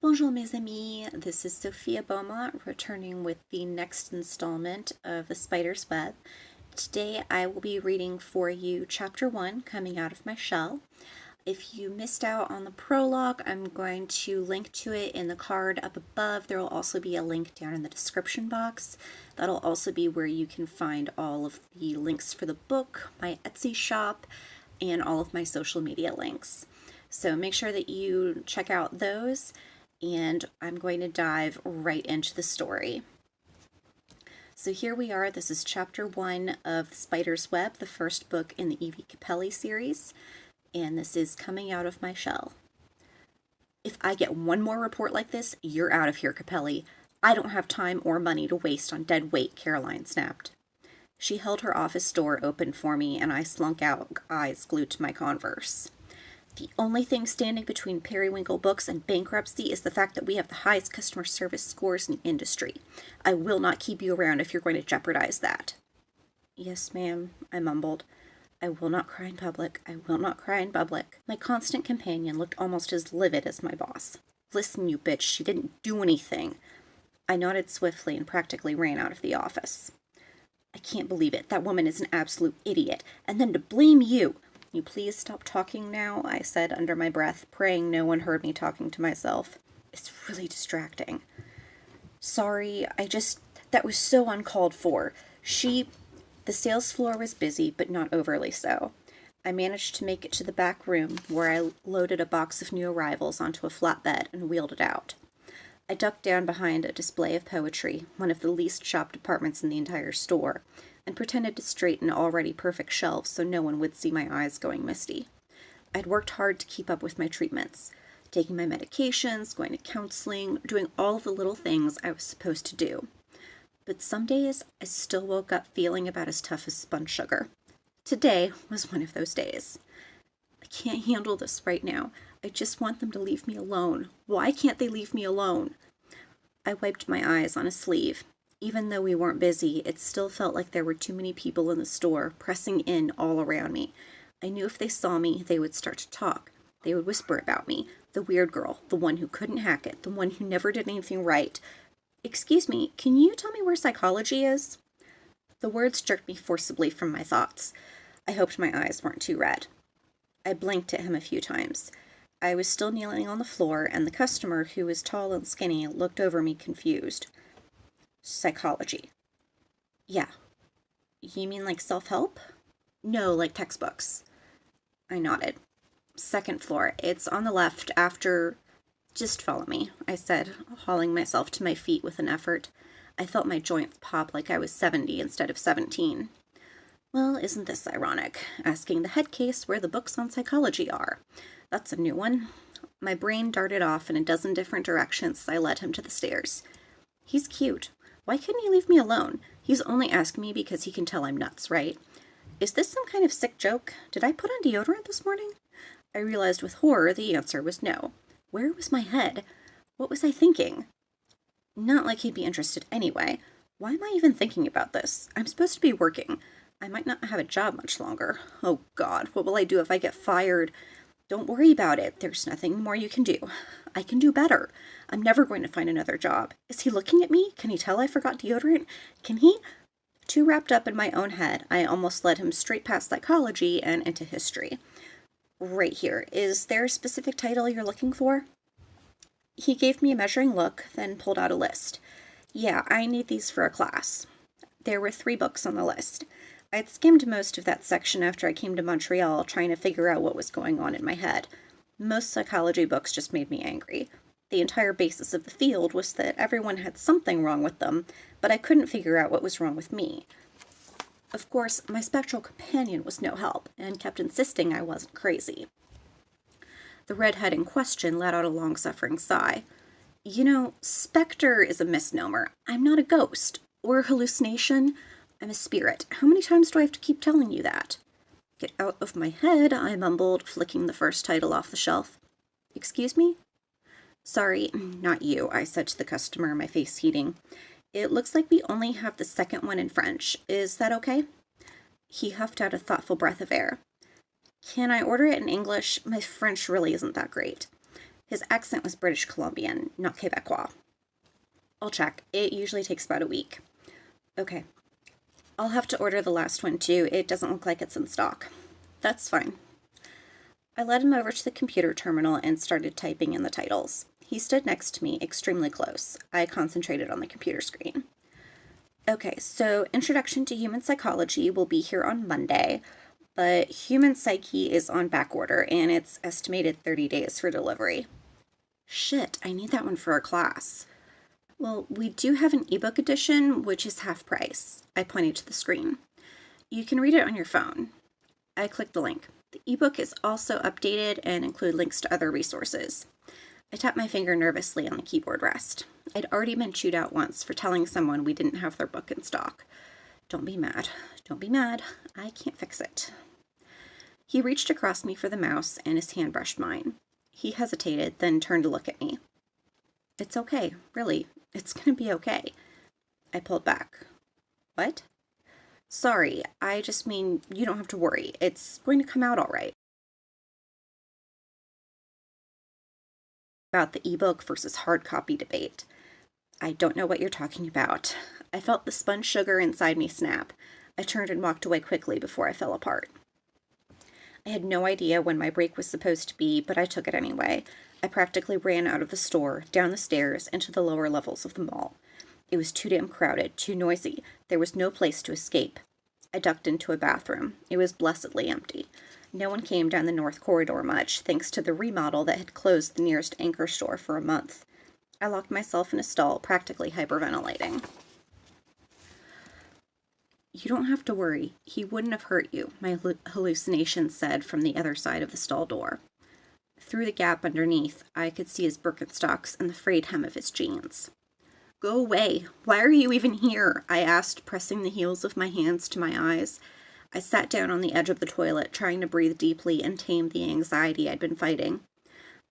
Bonjour mes amis, this is Sophia Beaumont returning with the next installment of The Spider's Web. Today I will be reading for you Chapter 1, Coming Out of My Shell. If you missed out on the prologue, I'm going to link to it in the card up above. There will also be a link down in the description box. That'll also be where you can find all of the links for the book, my Etsy shop, and all of my social media links. So make sure that you check out those, and I'm going to dive right into the story. So here we are. This is Chapter 1 of The Spider's Web, the first book in the Evie Capelli series, and this is Coming Out of My Shell. If I get one more report like this, you're out of here, Capelli. I don't have time or money to waste on dead weight, Caroline snapped. She held her office door open for me, and I slunk out, eyes glued to my Converse. The only thing standing between Periwinkle Books and bankruptcy is the fact that we have the highest customer service scores in the industry. I will not keep you around if you're going to jeopardize that. Yes, ma'am, I mumbled. I will not cry in public. I will not cry in public. My constant companion looked almost as livid as my boss. Listen, you bitch, she didn't do anything. I nodded swiftly and practically ran out of the office. I can't believe it. That woman is an absolute idiot. And then to blame you. You please stop talking now, I said under my breath, praying no one heard me talking to myself. It's really distracting. Sorry, that was so uncalled for. The sales floor was busy, but not overly so. I managed to make it to the back room, where I loaded a box of new arrivals onto a flatbed and wheeled it out. I ducked down behind a display of poetry, one of the least shopped departments in the entire store, and pretended to straighten already perfect shelves so no one would see my eyes going misty. I'd worked hard to keep up with my treatments, taking my medications, going to counseling, doing all the little things I was supposed to do. But some days, I still woke up feeling about as tough as spun sugar. Today was one of those days. I can't handle this right now. I just want them to leave me alone. Why can't they leave me alone? I wiped my eyes on a sleeve. Even though we weren't busy, it still felt like there were too many people in the store, pressing in all around me. I knew if they saw me, they would start to talk. They would whisper about me, the weird girl, the one who couldn't hack it, the one who never did anything right. Excuse me, can you tell me where psychology is? The words jerked me forcibly from my thoughts. I hoped my eyes weren't too red. I blinked at him a few times. I was still kneeling on the floor, and the customer, who was tall and skinny, looked over me confused. Psychology. Yeah. You mean like self-help? No, like textbooks. I nodded. Second floor. It's on the left after... Just follow me, I said, hauling myself to my feet with an effort. I felt my joints pop like I was 70 instead of 17. Well, isn't this ironic? Asking the head case where the books on psychology are. That's a new one. My brain darted off in a dozen different directions as I led him to the stairs. He's cute. Why couldn't he leave me alone? He's only asking me because he can tell I'm nuts, right? Is this some kind of sick joke? Did I put on deodorant this morning? I realized with horror the answer was no. Where was my head? What was I thinking? Not like he'd be interested anyway. Why am I even thinking about this? I'm supposed to be working. I might not have a job much longer. Oh God, what will I do if I get fired? Don't worry about it. There's nothing more you can do. I can do better. I'm never going to find another job. Is he looking at me? Can he tell I forgot deodorant? Can he? Too wrapped up in my own head, I almost led him straight past psychology and into history. Right here. Is there a specific title you're looking for? He gave me a measuring look, then pulled out a list. Yeah, I need these for a class. There were 3 books on the list. I'd skimmed most of that section after I came to Montreal, trying to figure out what was going on in my head. Most psychology books just made me angry. The entire basis of the field was that everyone had something wrong with them, but I couldn't figure out what was wrong with me. Of course, my spectral companion was no help, and kept insisting I wasn't crazy. The redhead in question let out a long-suffering sigh. You know, specter is a misnomer. I'm not a ghost, or a hallucination. I'm a spirit. How many times do I have to keep telling you that? Get out of my head, I mumbled, flicking the first title off the shelf. Excuse me? Sorry, not you, I said to the customer, my face heating. It looks like we only have the second one in French. Is that okay? He huffed out a thoughtful breath of air. Can I order it in English? My French really isn't that great. His accent was British Columbian, not Quebecois. I'll check. It usually takes about a week. Okay. I'll have to order the last one too. It doesn't look like it's in stock. That's fine. I led him over to the computer terminal and started typing in the titles. He stood next to me, extremely close. I concentrated on the computer screen. Okay, so Introduction to Human Psychology will be here on Monday, but Human Psyche is on back order, and it's estimated 30 days for delivery. Shit, I need that one for our class. Well, we do have an ebook edition, which is half price. I pointed to the screen. You can read it on your phone. I clicked the link. The ebook is also updated and include links to other resources. I tapped my finger nervously on the keyboard rest. I'd already been chewed out once for telling someone we didn't have their book in stock. Don't be mad. Don't be mad. I can't fix it. He reached across me for the mouse and his hand brushed mine. He hesitated, then turned to look at me. It's okay, really. It's gonna be okay. I pulled back. What? Sorry, I just mean you don't have to worry. It's going to come out all right. About the ebook versus hard copy debate. I don't know what you're talking about. I felt the spun sugar inside me snap. I turned and walked away quickly before I fell apart. I had no idea when my break was supposed to be, but I took it anyway. I practically ran out of the store, down the stairs, into the lower levels of the mall. It was too damn crowded, too noisy. There was no place to escape. I ducked into a bathroom. It was blessedly empty. No one came down the north corridor much, thanks to the remodel that had closed the nearest anchor store for a month. I locked myself in a stall, practically hyperventilating. You don't have to worry. He wouldn't have hurt you, my hallucination said from the other side of the stall door. Through the gap underneath, I could see his Birkenstocks and the frayed hem of his jeans. Go away. Why are you even here? I asked, pressing the heels of my hands to my eyes. I sat down on the edge of the toilet, trying to breathe deeply and tame the anxiety I'd been fighting.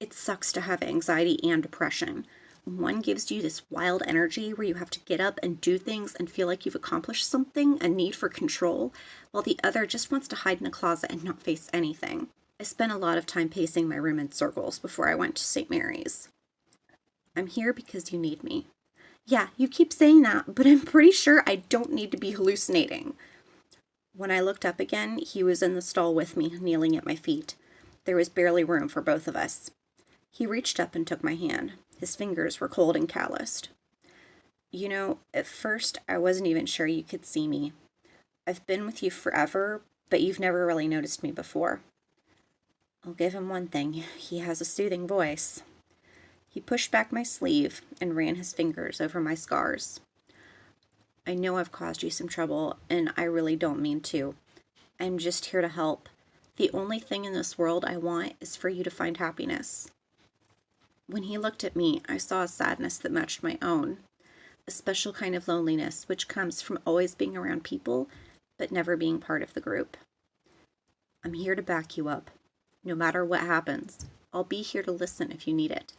It sucks to have anxiety and depression. One gives you this wild energy where you have to get up and do things and feel like you've accomplished something, a need for control, while the other just wants to hide in a closet and not face anything. I spent a lot of time pacing my room in circles before I went to St. Mary's. I'm here because you need me. Yeah, you keep saying that, but I'm pretty sure I don't need to be hallucinating. When I looked up again, he was in the stall with me, kneeling at my feet. There was barely room for both of us. He reached up and took my hand. His fingers were cold and calloused. You know, at first, I wasn't even sure you could see me. I've been with you forever, but you've never really noticed me before. I'll give him one thing. He has a soothing voice. He pushed back my sleeve and ran his fingers over my scars. I know I've caused you some trouble, and I really don't mean to. I'm just here to help. The only thing in this world I want is for you to find happiness. When he looked at me, I saw a sadness that matched my own, a special kind of loneliness which comes from always being around people, but never being part of the group. I'm here to back you up. No matter what happens, I'll be here to listen if you need it.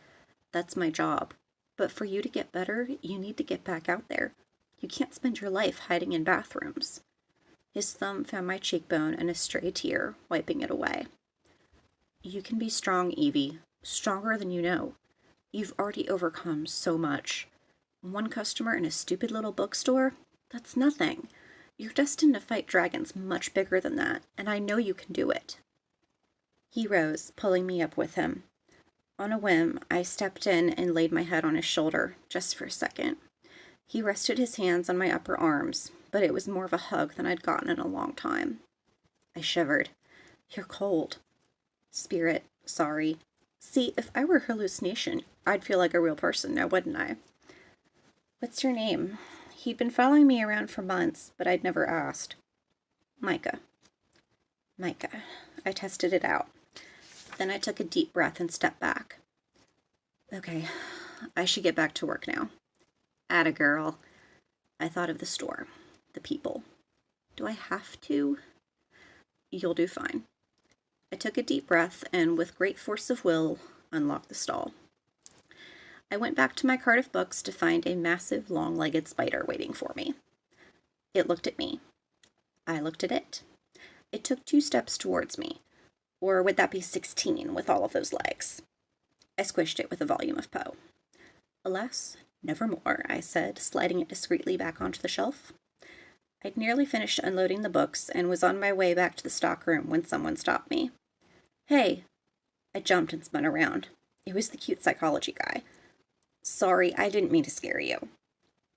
That's my job. But for you to get better, you need to get back out there. You can't spend your life hiding in bathrooms. His thumb found my cheekbone and a stray tear, wiping it away. You can be strong, Evie. Stronger than you know. You've already overcome so much. One customer in a stupid little bookstore? That's nothing. You're destined to fight dragons much bigger than that, and I know you can do it. He rose, pulling me up with him. On a whim, I stepped in and laid my head on his shoulder, just for a second. He rested his hands on my upper arms, but it was more of a hug than I'd gotten in a long time. I shivered. You're cold. Spirit, sorry. See, if I were a hallucination, I'd feel like a real person now, wouldn't I? What's your name? He'd been following me around for months, but I'd never asked. Micah. Micah. I tested it out. Then I took a deep breath and stepped back. Okay, I should get back to work now. Atta girl. I thought of the store, the people. Do I have to? You'll do fine. I took a deep breath and, with great force of will, unlocked the stall. I went back to my cart of books to find a massive, long-legged spider waiting for me. It looked at me. I looked at it. It took 2 steps towards me. Or would that be 16 with all of those legs? I squished it with a volume of Poe. Alas, nevermore, I said, sliding it discreetly back onto the shelf. I'd nearly finished unloading the books and was on my way back to the stockroom when someone stopped me. Hey! I jumped and spun around. It was the cute psychology guy. Sorry, I didn't mean to scare you.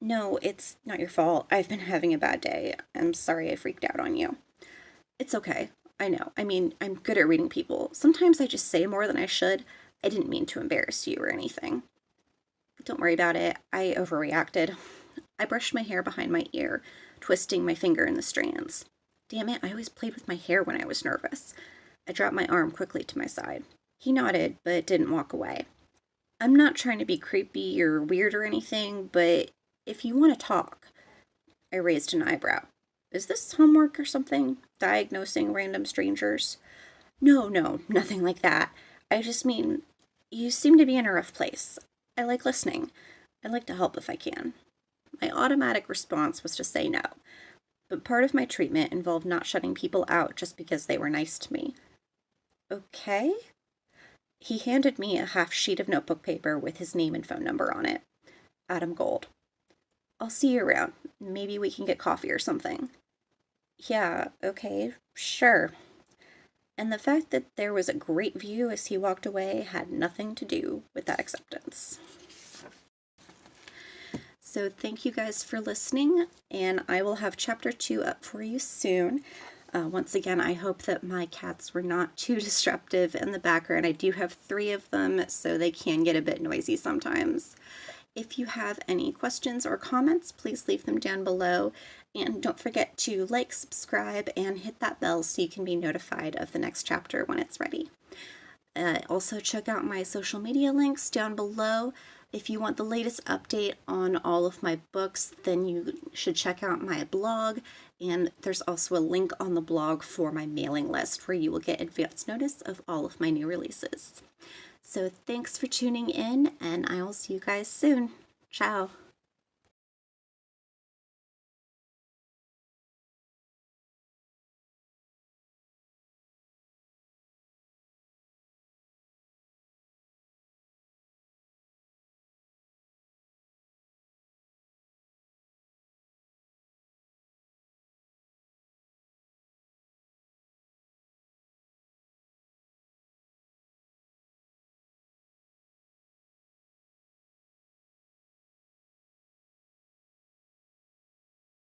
No, it's not your fault. I've been having a bad day. I'm sorry I freaked out on you. It's okay. I know. I mean, I'm good at reading people. Sometimes I just say more than I should. I didn't mean to embarrass you or anything. Don't worry about it. I overreacted. I brushed my hair behind my ear, twisting my finger in the strands. Damn it, I always played with my hair when I was nervous. I dropped my arm quickly to my side. He nodded, but didn't walk away. I'm not trying to be creepy or weird or anything, but if you want to talk. I raised an eyebrow. Is this homework or something? Diagnosing random strangers? No, nothing like that. I just mean, you seem to be in a rough place. I like listening. I'd like to help if I can. My automatic response was to say no, but part of my treatment involved not shutting people out just because they were nice to me. Okay? He handed me a half sheet of notebook paper with his name and phone number on it. Adam Gold. I'll see you around. Maybe we can get coffee or something. Yeah, okay, sure. And the fact that there was a great view as he walked away had nothing to do with that acceptance. So thank you guys for listening, and I will have chapter 2 up for you soon. Once again, I hope that my cats were not too disruptive in the background. I do have 3 of them, so they can get a bit noisy sometimes. If you have any questions or comments, please leave them down below. And don't forget to like, subscribe, and hit that bell so you can be notified of the next chapter when it's ready. Also, check out my social media links down below. If you want the latest update on all of my books, then you should check out my blog. And there's also a link on the blog for my mailing list where you will get advance notice of all of my new releases. So thanks for tuning in, and I will see you guys soon. Ciao.